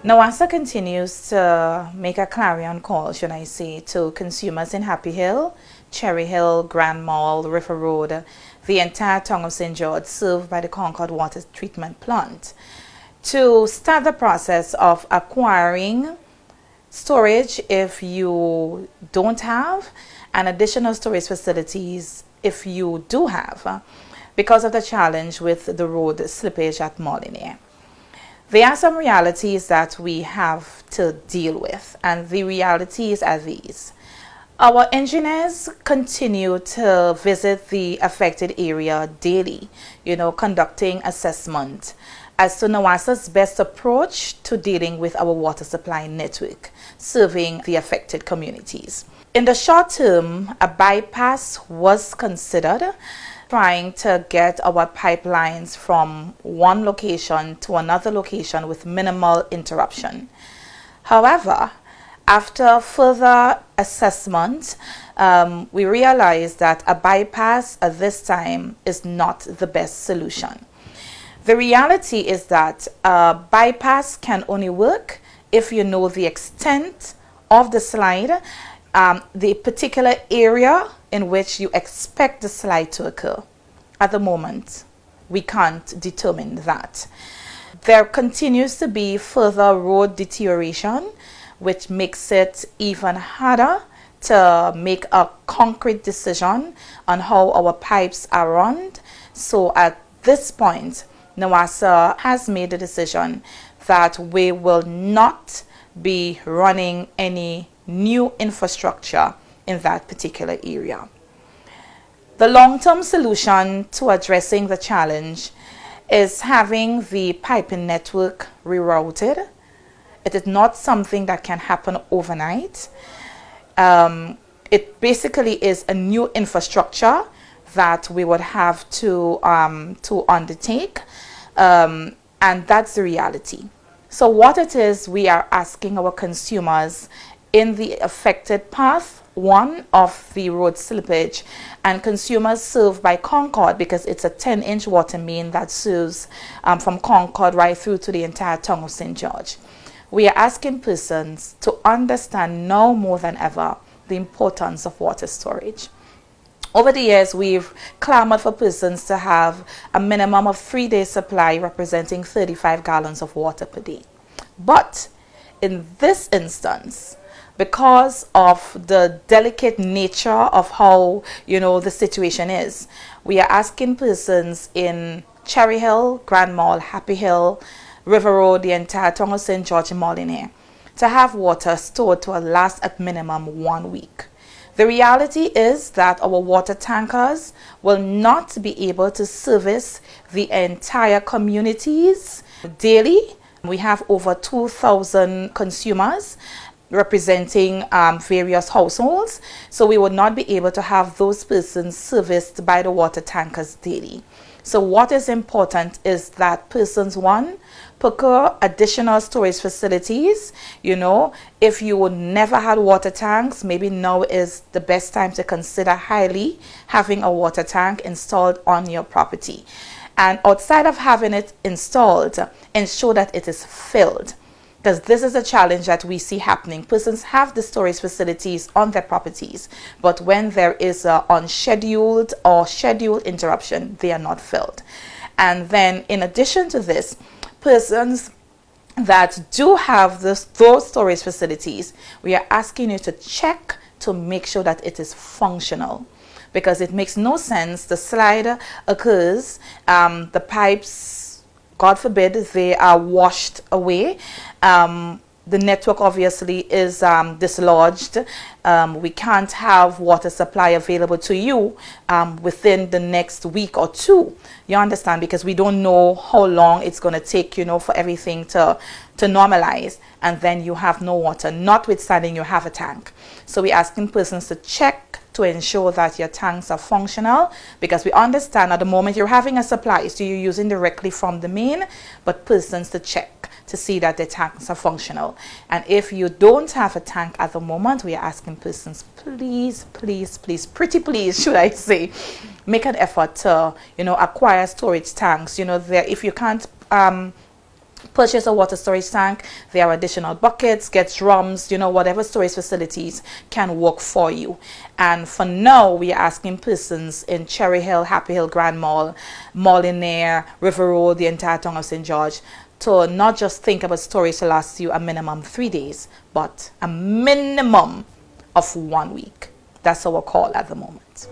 NAWASA continues to make a clarion call, should I say, to consumers in Happy Hill, Cherry Hill, Grand Mall, River Road, the entire town of St. George served by the Concord Water Treatment Plant, to start the process of acquiring storage if you don't have, and additional storage facilities if you do have, because of the challenge with the road slippage at Moliniere. There are some realities that we have to deal with, and the realities are these. Our engineers continue to visit the affected area daily, conducting assessment as to NAWASA's best approach to dealing with our water supply network, serving the affected communities. In the short term, a bypass was considered, trying to get our pipelines from one location to another location with minimal interruption. However, after further assessment, we realized that a bypass at this time is not the best solution. The reality is that a bypass can only work if you know the extent of the slide, the particular area in which you expect the slide to occur. At the moment, we can't determine that. There continues to be further road deterioration, which makes it even harder to make a concrete decision on how our pipes are run. So at this point, NAWASA has made the decision that we will not be running any new infrastructure in that particular area. The long-term solution to addressing the challenge is having the piping network rerouted. It is not something that can happen overnight. It basically is a new infrastructure that we would have to undertake, and that's the reality. So what it is, we are asking our consumers in the affected path one of the road slippage, and consumers served by Concord, because it's a 10-inch water main that serves from Concord right through to the entire town of St. George. We are asking persons to understand now more than ever the importance of water storage. Over the years, we've clamored for persons to have a minimum of 3-day supply representing 35 gallons of water per day. But in this instance, because of the delicate nature of how, the situation is, we are asking persons in Cherry Hill, Grand Mall, Happy Hill, River Road, the entire town of St. George and Moliniere, to have water stored to last at minimum 1 week. The reality is that our water tankers will not be able to service the entire communities daily. We have over 2,000 consumers representing various households, so we would not be able to have those persons serviced by the water tankers daily. So what is important is that persons, one, procure additional storage facilities. If you never had water tanks, maybe now is the best time to consider highly having a water tank installed on your property. And outside of having it installed, ensure that it is filled, because this is a challenge that we see happening. Persons have the storage facilities on their properties, but when there is an unscheduled or scheduled interruption, they are not filled. And then in addition to this, persons that do have those storage facilities, we are asking you to check to make sure that it is functional, because it makes no sense. The slide occurs, the pipes, God forbid, they are washed away. The network obviously is dislodged. We can't have water supply available to you within the next week or two. You understand? Because we don't know how long it's going to take, for everything to normalize, and then you have no water, notwithstanding you have a tank. So we're asking persons to check to ensure that your tanks are functional, because we understand at the moment you're having a supply, so you're using directly from the main, but persons to check to see that the tanks are functional. And if you don't have a tank at the moment, we are asking persons, please, pretty please, should I say, make an effort to, acquire storage tanks. If you can't purchase a water storage tank. There are additional buckets, get drums, whatever storage facilities can work for you. And for now, we are asking persons in Cherry Hill, Happy Hill, Grand Mall, Moliniere, River Road, the entire town of St. George, to not just think about storage to last you a minimum 3 days, but a minimum of 1 week. That's our call at the moment.